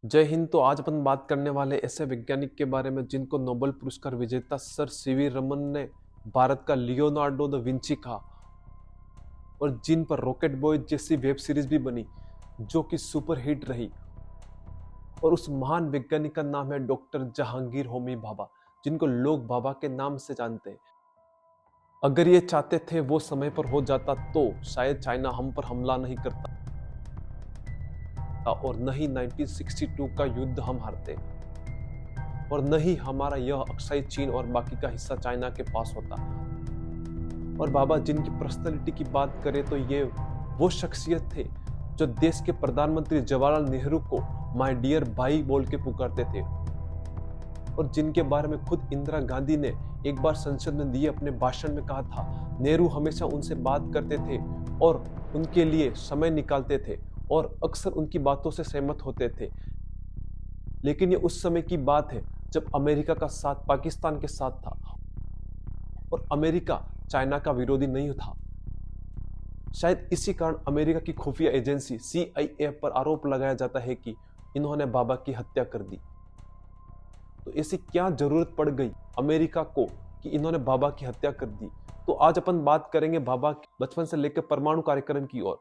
जय हिंद। तो आज अपन बात करने वाले ऐसे वैज्ञानिक के बारे में जिनको नोबेल पुरस्कार विजेता सर सीवी रमन ने भारत का लियोनार्डो द विंची कहा और जिन पर रॉकेट बॉय जैसी वेब सीरीज भी बनी जो कि सुपर हिट रही। और उस महान वैज्ञानिक का नाम है डॉक्टर जहांगीर होमी भाभा, जिनको लोग बाबा के नाम से जानते हैं। अगर ये चाहते थे वो समय पर हो जाता तो शायद चाइना हम पर हमला नहीं करता और न ही 1962 का युद्ध हम हारते और न ही हमारा यह अक्साई चीन और बाकी का हिस्सा चाइना के पास होता। और बाबा जिनकी पर्सनैलिटी की बात करें तो ये वो शख्सियत थे जो देश के प्रधानमंत्री जवाहरलाल नेहरू को माय डियर भाई बोल के पुकारते थे और जिनके बारे में खुद इंदिरा गांधी ने एक बार संसद में दिए अपने भाषण में कहा था, नेहरू हमेशा उनसे बात करते थे और उनके लिए समय निकालते थे और अक्सर उनकी बातों से सहमत होते थे। लेकिन ये उस समय की बात है जब अमेरिका का साथ पाकिस्तान के साथ था और अमेरिका चाइना का विरोधी नहीं था। शायद इसी कारण अमेरिका की खुफिया एजेंसी CIA पर आरोप लगाया जाता है कि इन्होंने बाबा की हत्या कर दी। तो ऐसी क्या जरूरत पड़ गई अमेरिका को कि इन्होंने बाबा की हत्या कर दी। तो आज अपन बात करेंगे बाबा के बचपन से लेकर परमाणु कार्यक्रम की ओर,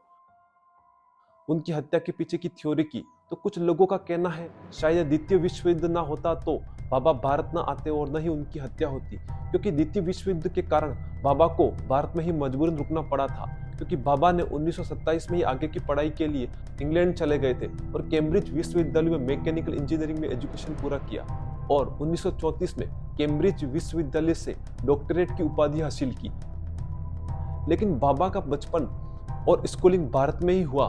उनकी हत्या के पीछे की थ्योरी की। तो कुछ लोगों का कहना है शायद द्वितीय विश्व युद्ध ना होता तो बाबा भारत ना आते और न ही उनकी हत्या होती, क्योंकि द्वितीय विश्व युद्ध के कारण बाबा को भारत में ही मजबूरन रुकना पड़ा था, क्योंकि बाबा ने 1927 में ही आगे की पढ़ाई के लिए इंग्लैंड चले गए थे और कैम्ब्रिज विश्वविद्यालय में मैकेनिकल इंजीनियरिंग में एजुकेशन पूरा किया और 1934 में कैम्ब्रिज विश्वविद्यालय से डॉक्टरेट की उपाधि हासिल की। लेकिन बाबा का बचपन और स्कूलिंग भारत में ही हुआ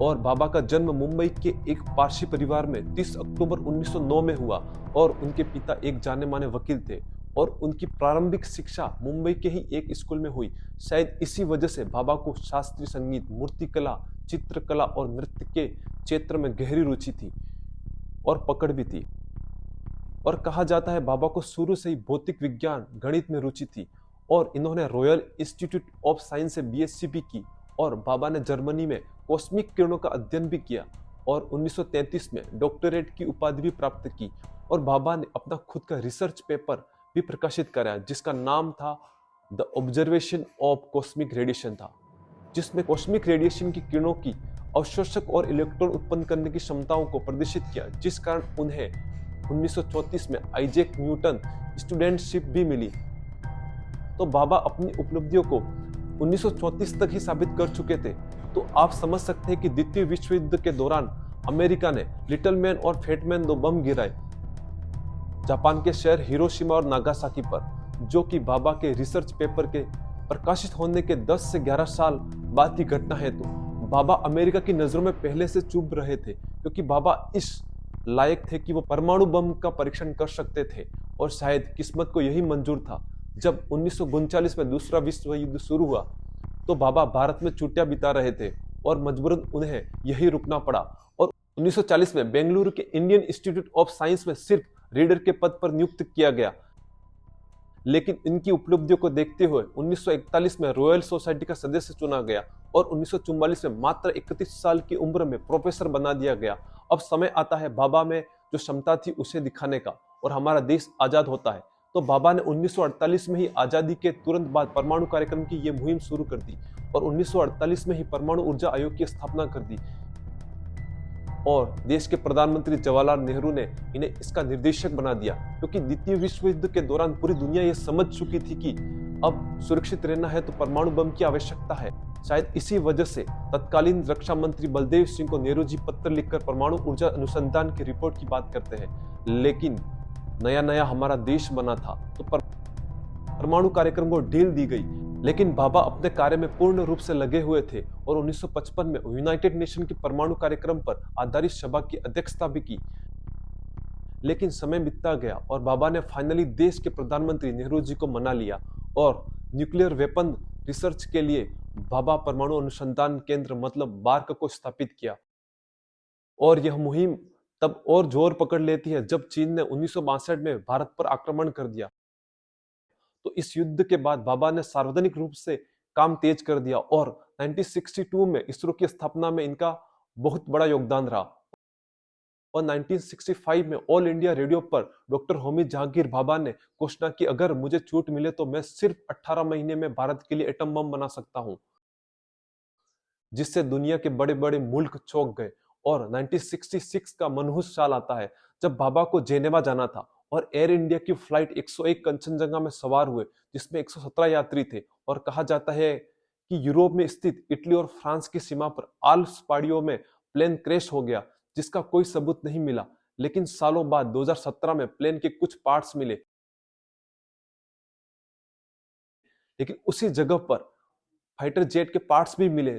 और बाबा का जन्म मुंबई के एक पारसी परिवार में 30 अक्टूबर 1909 में हुआ और उनके पिता एक जाने माने वकील थे और उनकी प्रारंभिक शिक्षा मुंबई के ही एक स्कूल में हुई। शायद इसी वजह से बाबा को शास्त्रीय संगीत, मूर्तिकला, चित्रकला और नृत्य के क्षेत्र में गहरी रुचि थी और पकड़ भी थी। और कहा जाता है बाबा को शुरू से ही भौतिक विज्ञान, गणित में रुचि थी और इन्होंने रॉयल इंस्टीट्यूट ऑफ साइंस से BSc भी की और बाबा ने जर्मनी में कॉस्मिक किरणों का अध्ययन भी किया और 1933 में डॉक्टरेट की उपाधि भी प्राप्त की। और बाबा ने अपना खुद का रिसर्च पेपर भी प्रकाशित कराया जिसका नाम था the observation of cosmic radiation था, जिसमें कॉस्मिक रेडिएशन की किरणों की अवशोषक और इलेक्ट्रॉन उत्पन्न करने की क्षमताओं को प्रदर्शित किया, जिस कारण उन्हें 1934 में आइजैक न्यूटन स्टूडेंटशिप भी मिली। तो बाबा अपनी उपलब्धियों को 1934 तक ही साबित कर चुके थे। तो आप समझ सकते हैं कि द्वितीय विश्व युद्ध के दौरान अमेरिका ने लिटिल मैन और फैट मैन 2 बम गिराए जापान के शहर हिरोशिमा और नागासाकी पर, जो कि बाबा के रिसर्च पेपर के प्रकाशित होने के 10 से 11 साल बाद की घटना है। तो बाबा अमेरिका की नजरों में पहले से चुभ रहे थे, क्योंकि बाबा इस लायक थे कि वो परमाणु बम का परीक्षण कर सकते थे और शायद किस्मत को यही मंजूर था। जब 1939 में दूसरा विश्व युद्ध शुरू हुआ तो बाबा भारत में छुट्टियां बिता रहे थे और मजबूरन उन्हें यही रुकना पड़ा और 1940 में बेंगलुरु के इंडियन इंस्टीट्यूट ऑफ साइंस में सिर्फ रीडर के पद पर नियुक्त किया गया। लेकिन इनकी उपलब्धियों को देखते हुए 1941 में रॉयल सोसाइटी का सदस्य चुना गया और 1944 में मात्र 31 साल की उम्र में प्रोफेसर बना दिया गया। अब समय आता है बाबा में जो क्षमता थी उसे दिखाने का और हमारा देश आजाद होता है। तो बाबा ने 1948 में ही आजादी के तुरंत बाद परमाणु कार्यक्रम की ये मुहिम शुरू कर दी और 1948 में ही परमाणु ऊर्जा आयोग की स्थापना कर दी और देश के प्रधानमंत्री जवाहरलाल नेहरू ने इन्हें इसका निर्देशक बना दिया, क्योंकि द्वितीय विश्व युद्ध के दौरान पूरी दुनिया ये समझ चुकी थी कि अब सुरक्षित रहना है तो परमाणु बम की आवश्यकता है। शायद इसी वजह से तत्कालीन रक्षा मंत्री बलदेव सिंह को नेहरू जी पत्र लिखकर परमाणु ऊर्जा अनुसंधान की रिपोर्ट की बात करते हैं। लेकिन नया नया हमारा देश बना था तो परमाणु कार्यक्रम को ढील दी गई, लेकिन बाबा अपने कार्य में पूर्ण रूप से लगे हुए थे और 1955 में यूनाइटेड नेशन के परमाणु कार्यक्रम पर आधारित सभा की अध्यक्षता भी की। लेकिन समय बीतता गया और बाबा ने फाइनली देश के प्रधानमंत्री नेहरू जी को मना लिया और न्यूक्लियर वेपन रिसर्च के लिए बाबा परमाणु अनुसंधान केंद्र मतलब बार्क को स्थापित किया। और यह मुहिम तब और जोर पकड़ लेती है जब चीन ने 1962 में भारत पर आक्रमण कर दिया। तो इस युद्ध के बाद बाबा ने सार्वजनिक रूप से काम तेज कर दिया और 1962 में इसरो की स्थापना में इनका बहुत बड़ा योगदान रहा। और 1965 में ऑल इंडिया रेडियो पर डॉक्टर होमी जहांगीर भाभा ने घोषणा की, अगर मुझे छूट मिले तो मैं सिर्फ 18 महीने में भारत के लिए एटम बम बना सकता हूं, जिससे दुनिया के बड़े बड़े मुल्क चौंक गए। और 1966 का मनहूस साल आता है जब भाभा को जेनेवा जाना था और एयर इंडिया की फ्लाइट 101 कंचनजंगा में सवार हुए, जिसमें 117 यात्री थे। और कहा जाता है कि यूरोप में स्थित इटली और फ्रांस की सीमा पर आल्प्स पहाड़ियों में प्लेन क्रैश हो गया, जिसका कोई सबूत नहीं मिला। लेकिन सालों बाद 2017 में प्लेन के कुछ पार्ट्स मिले, लेकिन उसी जगह पर फाइटर जेट के पार्ट्स भी मिले।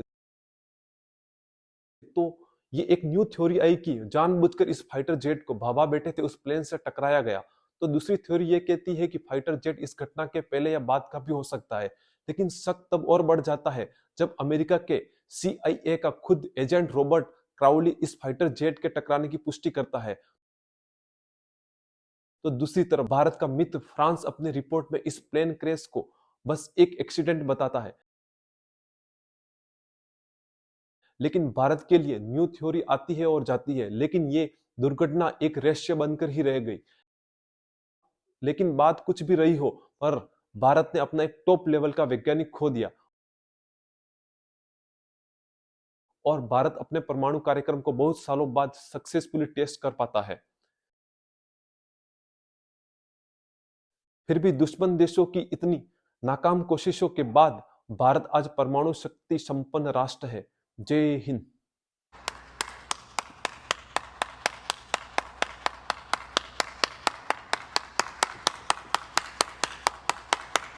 तो ये एक न्यू थ्योरी आई कि जानबूझकर इस फाइटर जेट को भाभा बेटे थे उस प्लेन से टकराया गया। तो दूसरी थ्योरी ये कहती है कि फाइटर जेट इस घटना के पहले या बाद का भी हो सकता है। लेकिन शक तब और बढ़ जाता है जब अमेरिका के CIA का खुद एजेंट रॉबर्ट क्राउली इस फाइटर जेट के टकराने की पुष्टि करता है। तो दूसरी तरफ भारत का मित्र फ्रांस अपनी रिपोर्ट में इस प्लेन क्रैश को बस एक एक्सीडेंट बताता है। लेकिन भारत के लिए न्यू थ्योरी आती है और जाती है, लेकिन ये दुर्घटना एक रहस्य बनकर ही रह गई। लेकिन बात कुछ भी रही हो, पर भारत ने अपना एक टॉप लेवल का वैज्ञानिक खो दिया और भारत अपने परमाणु कार्यक्रम को बहुत सालों बाद सक्सेसफुली टेस्ट कर पाता है। फिर भी दुश्मन देशों की इतनी नाकाम कोशिशों के बाद भारत आज परमाणु शक्ति संपन्न राष्ट्र है। जय हिंद।